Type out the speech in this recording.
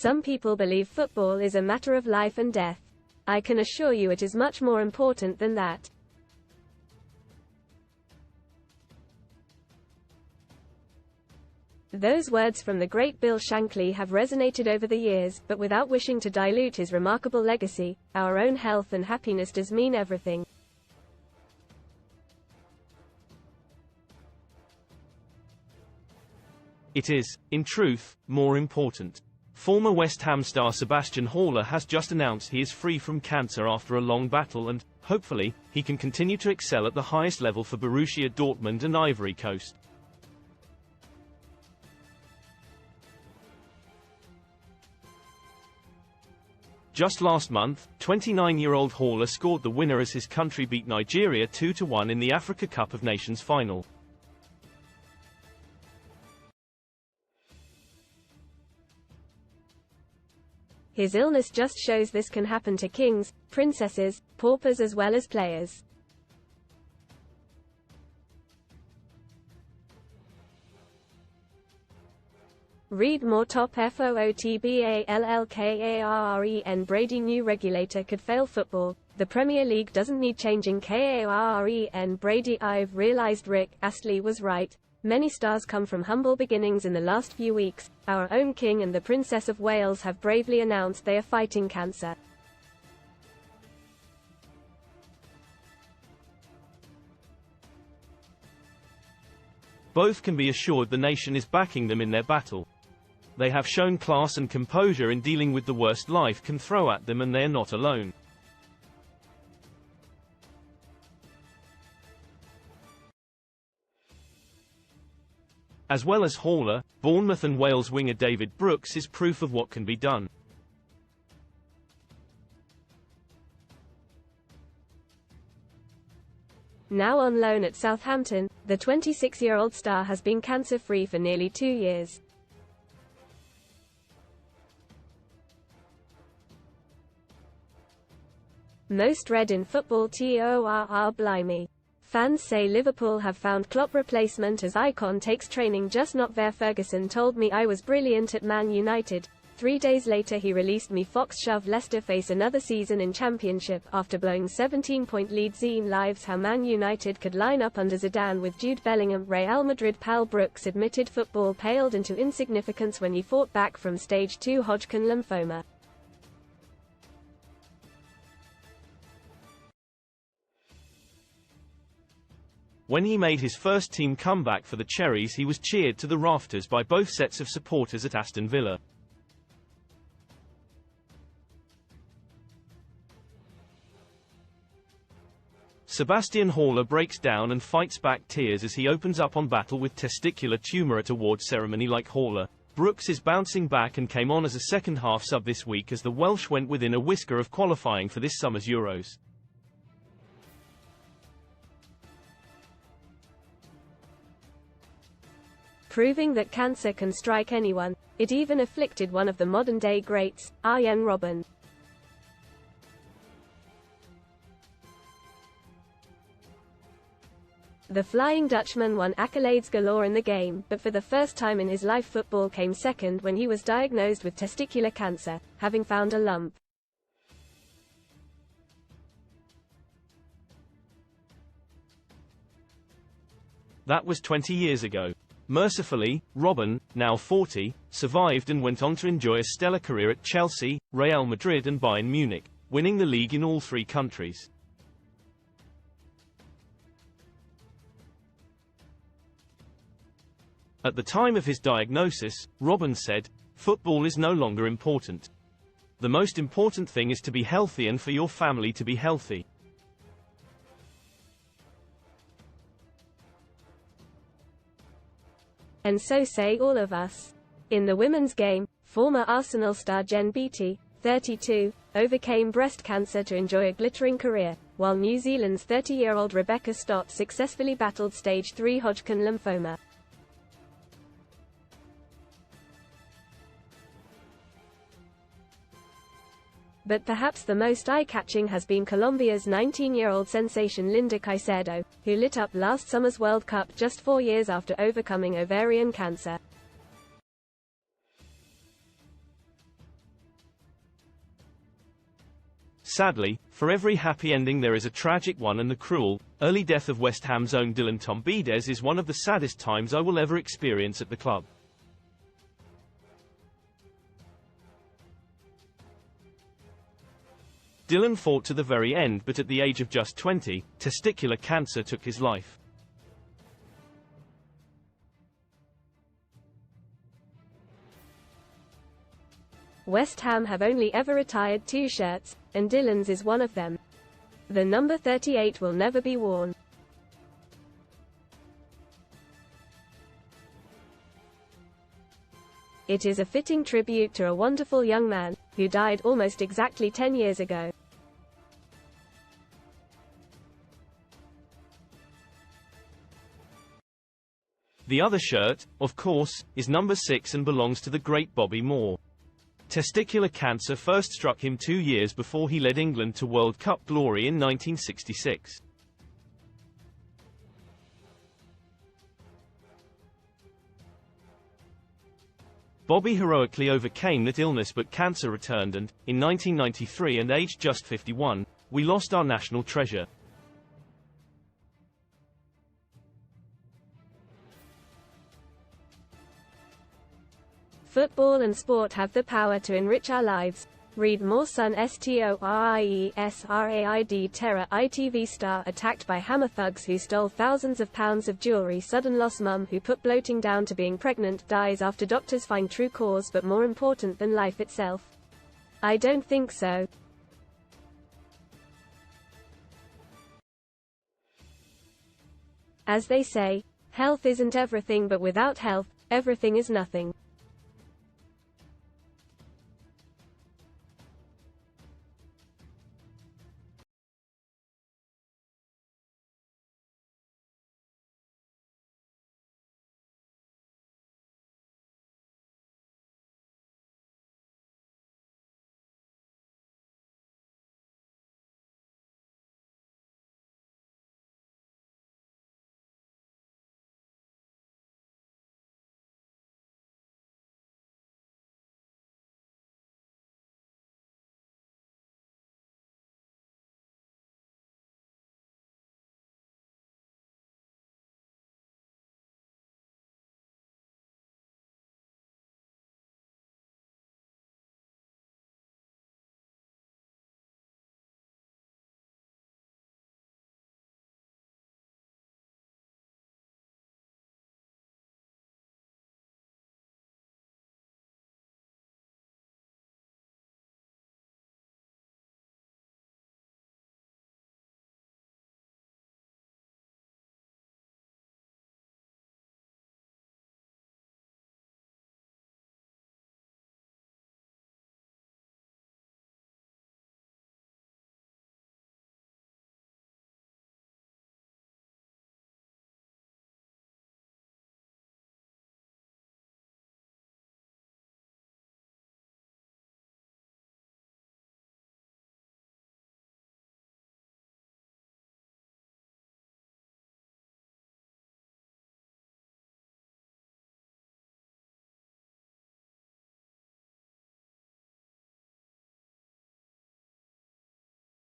Some people believe football is a matter of life and death. I can assure you it is much more important than that. Those words from the great Bill Shankly have resonated over the years, but without wishing to dilute his remarkable legacy, our own health and happiness does mean everything. It is, in truth, more important. Former West Ham star Sebastian Haller has just announced he is free from cancer after a long battle and, hopefully, he can continue to excel at the highest level for Borussia Dortmund and Ivory Coast. Just last month, 29-year-old Haller scored the winner as his country beat Nigeria 2-1 in the Africa Cup of Nations final. His illness just shows this can happen to kings, princesses, paupers as well as players. Read more. T.S.F. Brady new regulator could fail football. The Premier League doesn't need changing. Brady. I've realized Rick Astley was right. Many stars come from humble beginnings. In the last few weeks, our own King and the Princess of Wales have bravely announced they are fighting cancer. Both can be assured the nation is backing them in their battle. They have shown class and composure in dealing with the worst life can throw at them, and they are not alone. As well as Haller, Bournemouth and Wales winger David Brooks is proof of what can be done. Now on loan at Southampton, the 26-year-old star has been cancer-free for nearly 2 years. Most read in football. Blimey. Fans say Liverpool have found Klopp replacement as icon takes training. Just not there. Ferguson told me I was brilliant at Man United. 3 days later he released me. Fox shove Leicester face another season in Championship after blowing 17-point lead. Zine lives how Man United could line up under Zidane with Jude Bellingham. Real Madrid pal Brooks admitted football paled into insignificance when he fought back from stage 2 Hodgkin lymphoma. When he made his first team comeback for the Cherries, he was cheered to the rafters by both sets of supporters at Aston Villa. Sebastian Haller breaks down and fights back tears as he opens up on battle with testicular tumor at awards ceremony. Like Haller, Brooks is bouncing back and came on as a second-half sub this week as the Welsh went within a whisker of qualifying for this summer's Euros. Proving that cancer can strike anyone, it even afflicted one of the modern-day greats, Arjen Robben. The Flying Dutchman won accolades galore in the game, but for the first time in his life football came second when he was diagnosed with testicular cancer, having found a lump. That was 20 years ago. Mercifully, Robben, now 40, survived and went on to enjoy a stellar career at Chelsea, Real Madrid and Bayern Munich, winning the league in all 3 countries. At the time of his diagnosis, Robben said, "Football is no longer important. The most important thing is to be healthy and for your family to be healthy." And so say all of us. In the women's game, former Arsenal star Jen Beattie, 32, overcame breast cancer to enjoy a glittering career, while New Zealand's 30-year-old Rebecca Stott successfully battled stage 3 Hodgkin lymphoma. But perhaps the most eye-catching has been Colombia's 19-year-old sensation Linda Caicedo, who lit up last summer's World Cup just 4 years after overcoming ovarian cancer. Sadly, for every happy ending there is a tragic one, and the cruel, early death of West Ham's own Dylan Tombides is one of the saddest times I will ever experience at the club. Dylan fought to the very end, but at the age of just 20, testicular cancer took his life. West Ham have only ever retired 2 shirts, and Dylan's is one of them. The number 38 will never be worn. It is a fitting tribute to a wonderful young man, who died almost exactly 10 years ago. The other shirt, of course, is number 6 and belongs to the great Bobby Moore. Testicular cancer first struck him 2 years before he led England to World Cup glory in 1966. Bobby heroically overcame that illness, but cancer returned and, in 1993 and aged just 51, we lost our national treasure. Football and sport have the power to enrich our lives. Read more. Son STORIESRAID terror. ITV star attacked by hammer thugs who stole thousands of pounds of jewelry. Sudden loss. Mum who put bloating down to being pregnant dies after doctors find true cause. But more important than life itself? I don't think so. As they say, health isn't everything, but without health, everything is nothing.